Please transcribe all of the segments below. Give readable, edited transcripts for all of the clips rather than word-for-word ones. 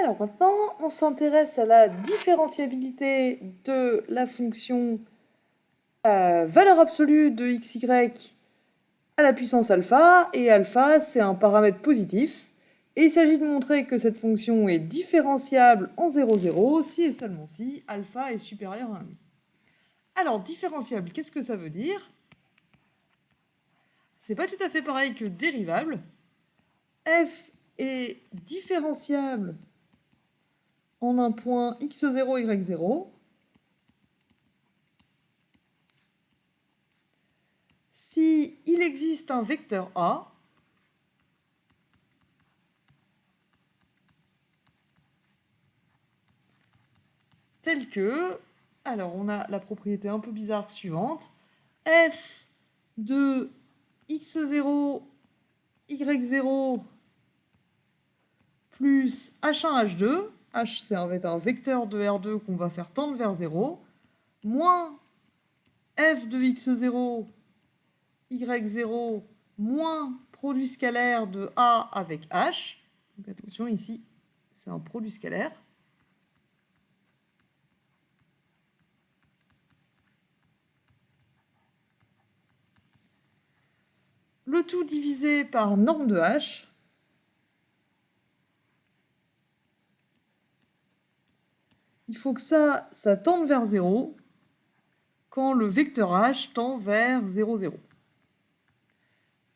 Alors maintenant, on s'intéresse à la différenciabilité de la fonction valeur absolue de xy à la puissance alpha, et alpha c'est un paramètre positif, et il s'agit de montrer que cette fonction est différenciable en 0, 0 si et seulement si alpha est supérieur à 1,5. Alors différenciable, qu'est-ce que ça veut dire? C'est pas tout à fait pareil que dérivable. F est différenciable en un point x0, y0 si il existe un vecteur A tel que, alors on a la propriété un peu bizarre suivante, f de x0, y0 plus h1, h2, h c'est un vecteur de R2 qu'on va faire tendre vers 0, moins f de x0, y0, moins produit scalaire de A avec H. Donc attention, ici, c'est un produit scalaire. Le tout divisé par norme de H. Il faut que ça tende vers 0 quand le vecteur H tend vers 0, 0.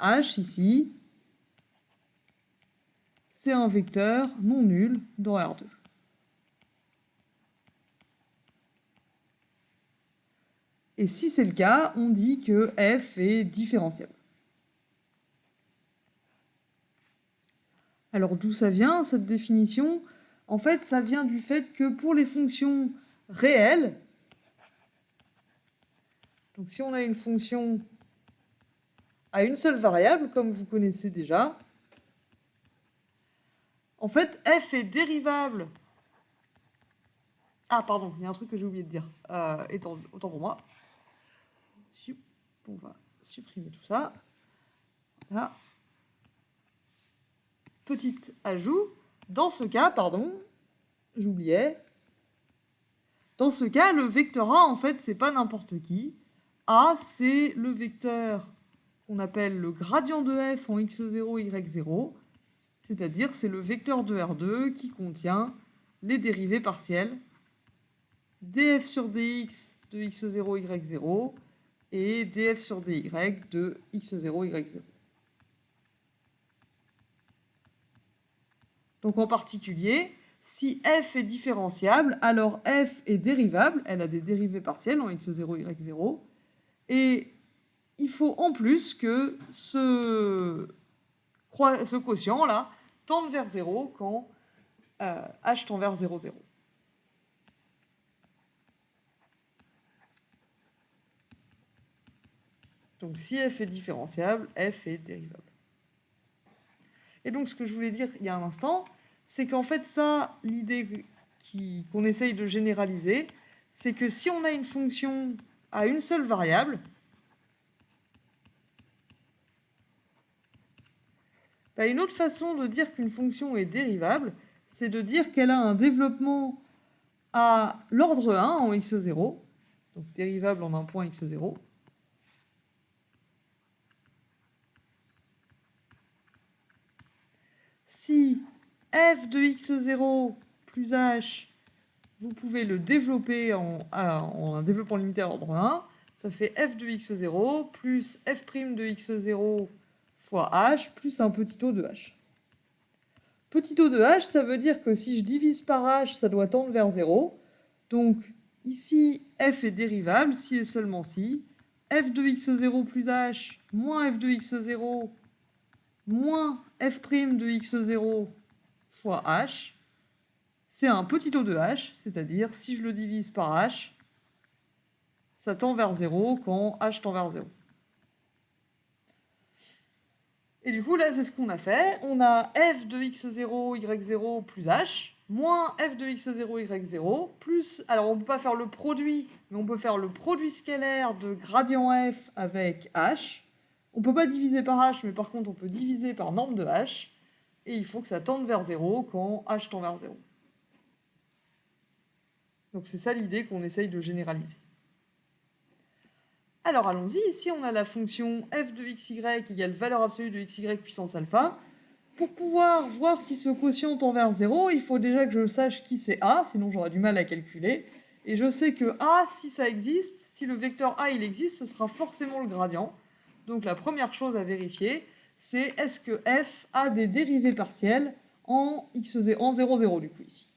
H, ici, c'est un vecteur non nul dans R2. Et si c'est le cas, on dit que F est différenciable. Alors d'où ça vient, cette définition? En fait, ça vient du fait que pour les fonctions réelles, donc si on a une fonction à une seule variable, comme vous connaissez déjà, en fait, f est dérivable. Ah, pardon, il y a un truc que j'ai oublié de dire. Autant pour moi. On va supprimer tout ça. Là. Petit ajout. Dans ce cas, pardon, j'oubliais. Dans ce cas, le vecteur A, en fait, c'est pas n'importe qui. A, c'est le vecteur qu'on appelle le gradient de f en x0, y0. C'est-à-dire, c'est le vecteur de R2 qui contient les dérivées partielles df sur dx de x0, y0 et df sur dy de x0, y0. Donc en particulier, si f est différenciable, alors f est dérivable, elle a des dérivées partielles en x0, y0, et il faut en plus que ce quotient-là tende vers 0 quand h tend vers 0, 0. Donc si f est différenciable, f est dérivable. Et donc ce que je voulais dire il y a un instant, c'est qu'en fait ça, l'idée qu'on essaye de généraliser, c'est que si on a une fonction à une seule variable, une autre façon de dire qu'une fonction est dérivable, c'est de dire qu'elle a un développement à l'ordre 1 en x0, donc dérivable en un point x0, si f de x0 plus h, vous pouvez le développer en un développement limité à l'ordre 1, ça fait f de x0 plus f' de x0 fois h plus un petit o de h. Petit o de h, ça veut dire que si je divise par h, ça doit tendre vers 0. Donc ici, f est dérivable si et seulement si f de x0 plus h moins f de x0 moins f' de x0 fois h, c'est un petit o de h, c'est-à-dire si je le divise par h, ça tend vers 0 quand h tend vers 0. Et du coup, là, c'est ce qu'on a fait. On a f de x0, y0 plus h, moins f de x0, y0, plus... Alors, on ne peut pas faire le produit, mais on peut faire le produit scalaire de gradient f avec h. On ne peut pas diviser par h, mais par contre, on peut diviser par norme de h. Et il faut que ça tende vers 0 quand h tend vers 0. Donc c'est ça l'idée qu'on essaye de généraliser. Alors allons-y, ici on a la fonction f de xy égale valeur absolue de xy puissance alpha. Pour pouvoir voir si ce quotient tend vers 0, il faut déjà que je sache qui c'est a, sinon j'aurais du mal à calculer. Et je sais que a, si ça existe, si le vecteur a il existe, ce sera forcément le gradient. Donc la première chose à vérifier, c'est est-ce que f a des dérivées partielles en 0, 0 du coup ici.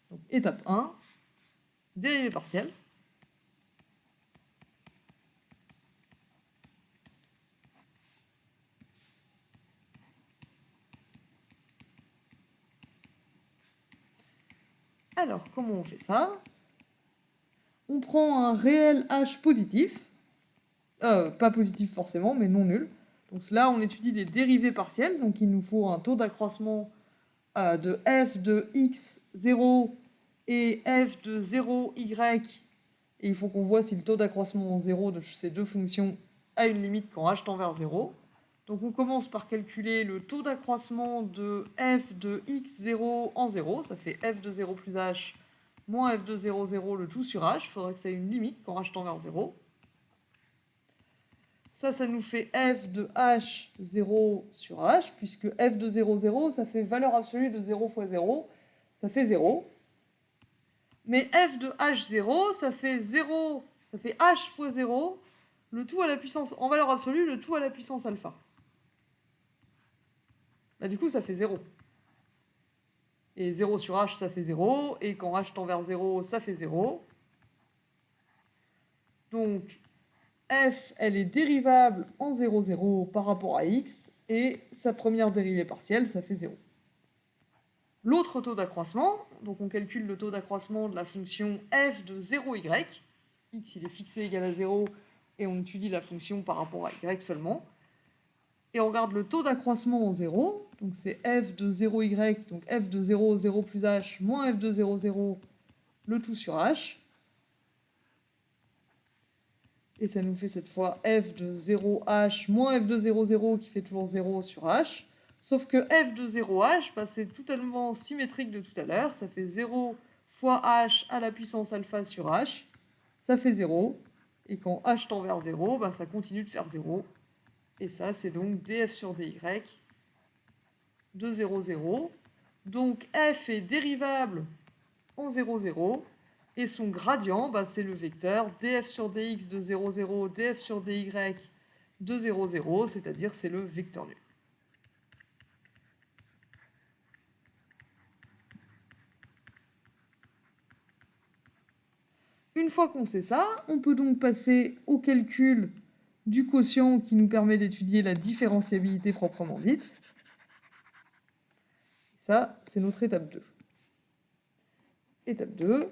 Donc étape 1, dérivée partielle. Alors, comment on fait ça? On prend un réel h positif, pas positif forcément, mais non nul. Donc là, on étudie les dérivées partielles, donc il nous faut un taux d'accroissement de f de x0 et f de 0y, et il faut qu'on voit si le taux d'accroissement en 0 de ces deux fonctions a une limite quand h tend vers 0. Donc on commence par calculer le taux d'accroissement de f de x0 en 0, ça fait f de 0 plus h moins f de 0, 0, le tout sur h, il faudrait que ça ait une limite quand h tend vers 0. Ça nous fait f de h 0 sur h, puisque f de 0, 0, ça fait valeur absolue de 0 fois 0, ça fait 0. Mais f de h0, ça fait 0, ça fait h fois 0, le tout à la puissance, en valeur absolue, le tout à la puissance alpha. Bah, du coup, ça fait 0. Et 0 sur h, ça fait 0, et quand h tend vers 0, ça fait 0. Donc, f, elle est dérivable en 0, 0 par rapport à x, et sa première dérivée partielle, ça fait 0. L'autre taux d'accroissement, donc on calcule le taux d'accroissement de la fonction f de 0y, x il est fixé égal à 0, et on étudie la fonction par rapport à y seulement, et on regarde le taux d'accroissement en 0, donc c'est f de 0y, donc f de 0, 0 plus h, moins f de 0, 0, le tout sur h, et ça nous fait cette fois f de 0h moins f de 0, 0 qui fait toujours 0 sur h. Sauf que f de 0h, bah, c'est totalement symétrique de tout à l'heure. Ça fait 0 fois h à la puissance alpha sur h. Ça fait 0. Et quand h tend vers 0, bah, ça continue de faire 0. Et ça, c'est donc df sur dy de 0, 0. Donc f est dérivable en 0, 0. Et son gradient, bah, c'est le vecteur df sur dx de 0, 0, df sur dy de 0, 0, c'est-à-dire c'est le vecteur nul. Une fois qu'on sait ça, on peut donc passer au calcul du quotient qui nous permet d'étudier la différenciabilité proprement dite. Ça, c'est notre étape 2. Étape 2.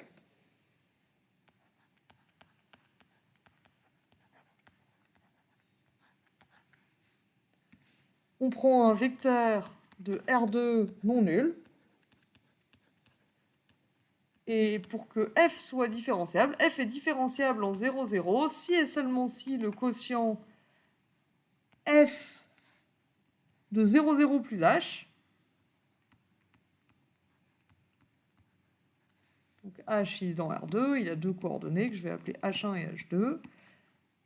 On prend un vecteur de R2 non nul. Et pour que f soit différenciable, f est différenciable en 0, 0, si et seulement si le quotient f de 0, 0 plus h, donc h il est dans R2, il a deux coordonnées que je vais appeler h1 et h2.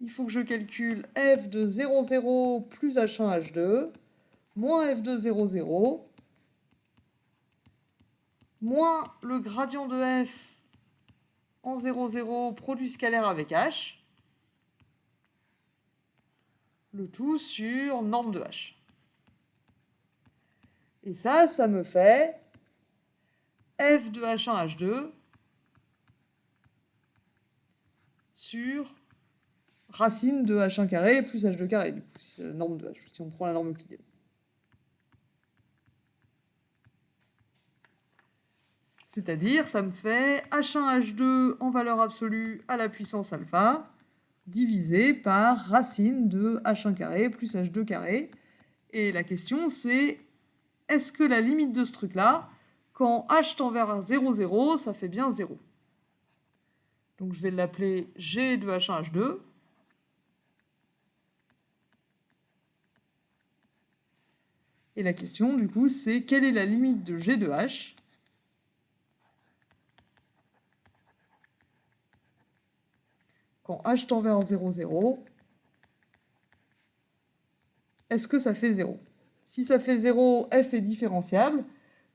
Il faut que je calcule f de 0, 0 plus h1, h2, moins f de 0, 0, moins le gradient de f en 0, 0, produit scalaire avec h, le tout sur norme de h. Et ça me fait f de h1, h2 sur racine de h1 carré plus h2 carré, du coup, c'est la norme de h, si on prend la norme euclidienne. C'est-à-dire, ça me fait h1, h2 en valeur absolue à la puissance alpha, divisé par racine de h1 carré plus h2 carré. Et la question, c'est est-ce que la limite de ce truc-là, quand h tend vers 0, 0, ça fait bien 0? Donc je vais l'appeler g de h1, h2. Et la question, du coup, c'est quelle est la limite de g de h quand h tend vers 0, 0, est-ce que ça fait 0? Si ça fait 0, f est différenciable.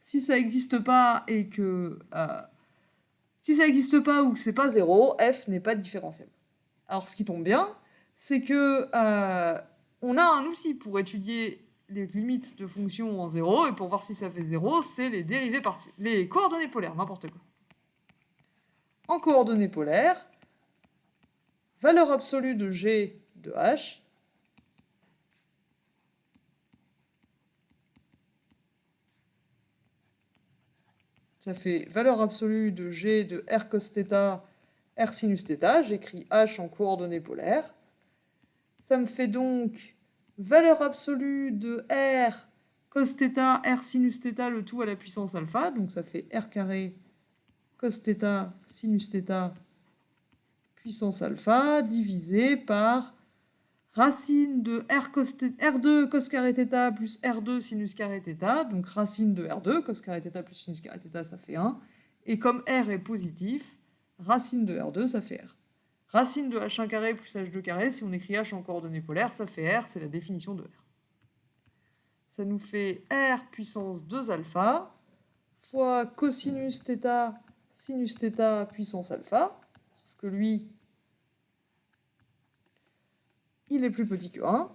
Si ça n'existe pas et que... si ça n'existe pas ou que c'est pas 0, f n'est pas différentiable. Alors ce qui tombe bien, c'est que on a un outil pour étudier les limites de fonctions en 0, et pour voir si ça fait 0, c'est les dérivées partielles, les coordonnées polaires, n'importe quoi. En coordonnées polaires, valeur absolue de g de h, ça fait valeur absolue de g de r cos θ, r sinus θ, j'écris h en coordonnées polaires. Ça me fait donc valeur absolue de r cos θ, r sinus θ, le tout à la puissance alpha, donc ça fait r carré cos θ, sinus θ, puissance alpha, divisé par racine de R2 cos carré θ plus R2 sinus carré θ, donc racine de R2 cos carré θ plus sinus carré θ, ça fait 1. Et comme R est positif, racine de R2, ça fait R. Racine de H1 carré plus H2 carré, si on écrit H en coordonnées polaires, ça fait R, c'est la définition de R. Ça nous fait R puissance 2 alpha fois cosinus θ sinus θ puissance alpha, sauf que lui, il est plus petit que 1,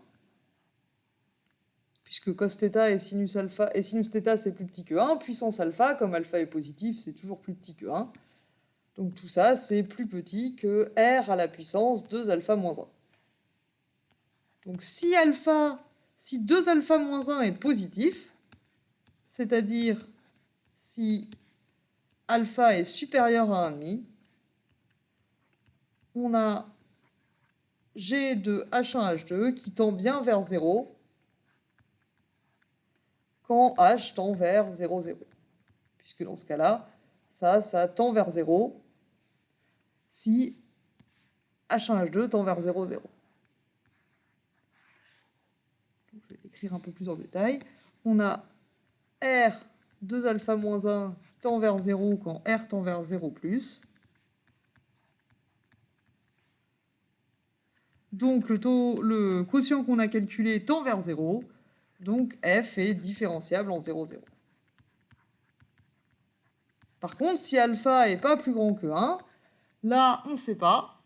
puisque cos θ et sinus alpha et sinus θ c'est plus petit que 1, puissance alpha, comme alpha est positif, c'est toujours plus petit que 1. Donc tout ça, c'est plus petit que R à la puissance 2 alpha moins 1. Donc si 2 alpha moins 1 est positif, c'est-à-dire si alpha est supérieur à 1,5, on a G de H1, H2 qui tend bien vers 0 quand H tend vers 0, 0. Puisque dans ce cas-là, ça tend vers 0 si H1, H2 tend vers 0, 0. Donc, je vais écrire un peu plus en détail. On a R 2 alpha moins 1 qui tend vers 0 quand R tend vers 0 plus. Donc le quotient qu'on a calculé tend vers 0. Donc f est différenciable en 0, 0. Par contre, si alpha n'est pas plus grand que 1, là, on ne sait pas.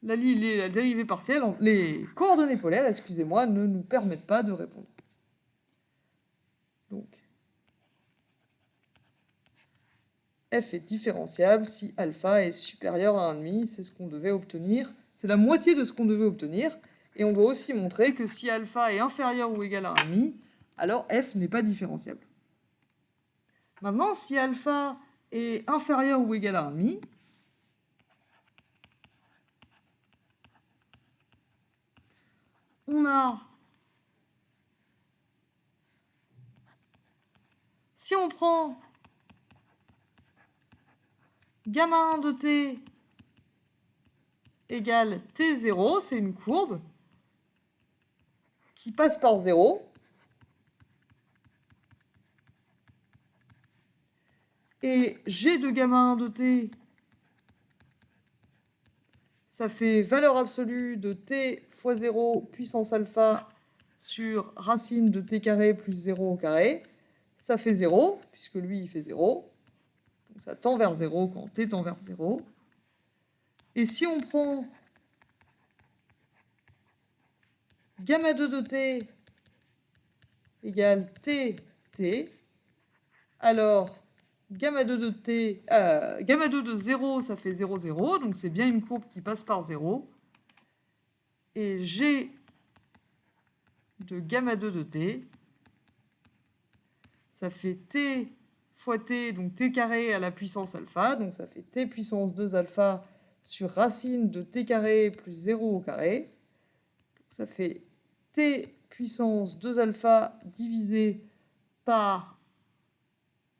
La dérivée partielle, les coordonnées polaires, excusez-moi, ne nous permettent pas de répondre. Donc, f est différentiable si alpha est supérieur à 1,5, c'est ce qu'on devait obtenir. C'est la moitié de ce qu'on devait obtenir. Et on doit aussi montrer que si alpha est inférieur ou égal à 1,5, alors f n'est pas différentiable. Maintenant, si alpha est inférieur ou égal à 1,5, on a... Si on prend gamma 1 de t égale t0, c'est une courbe qui passe par 0. Et g de gamma 1 de t, ça fait valeur absolue de t fois 0 puissance alpha sur racine de t carré plus 0 au carré. Ça fait 0, puisque lui, il fait 0. Donc ça tend vers 0 quand t tend vers 0. Et si on prend gamma 2 de t égale t, alors gamma 2 de t, gamma 2 de 0, ça fait 0, 0, donc c'est bien une courbe qui passe par 0. Et g de gamma 2 de t, ça fait t fois t, donc t carré à la puissance alpha, donc ça fait t puissance 2 alpha sur racine de t carré plus 0 au carré. Donc ça fait t puissance 2 alpha divisé par...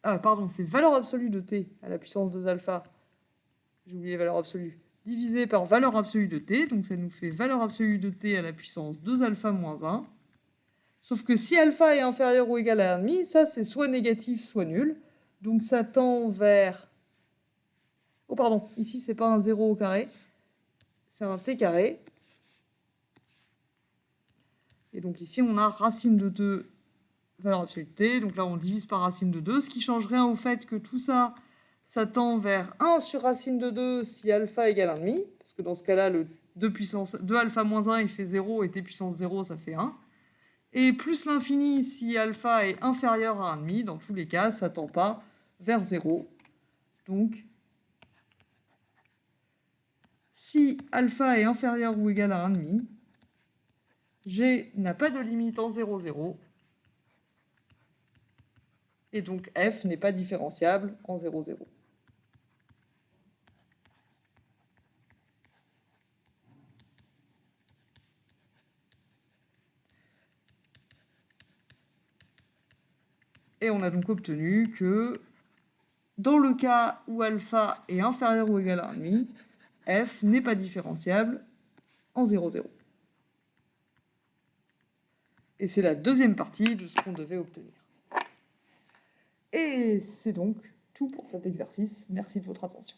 pardon, c'est valeur absolue de t à la puissance 2 alpha. J'ai oublié valeur absolue. Divisé par valeur absolue de t, donc ça nous fait valeur absolue de t à la puissance 2 alpha moins 1. Sauf que si alpha est inférieur ou égal à 1,5, ça c'est soit négatif, soit nul. Donc ça tend vers Oh pardon, ici c'est pas un 0 au carré, c'est un t carré. Et donc ici on a racine de 2, valeur absolue de t, donc là on divise par racine de 2, ce qui change rien au fait que tout ça, ça tend vers 1 sur racine de 2 si alpha égale 1,5, parce que dans ce cas-là, le 2 alpha moins 1 il fait 0 et t puissance 0 ça fait 1. Et plus l'infini si alpha est inférieur à 1,5, dans tous les cas ça tend pas vers 0. Donc si alpha est inférieur ou égal à 1,5, G n'a pas de limite en 0, 0. Et donc f n'est pas différenciable en 0, 0. Et on a donc obtenu que dans le cas où alpha est inférieur ou égal à 1,5, f n'est pas différenciable en 0, 0. Et c'est la deuxième partie de ce qu'on devait obtenir. Et c'est donc tout pour cet exercice. Merci de votre attention.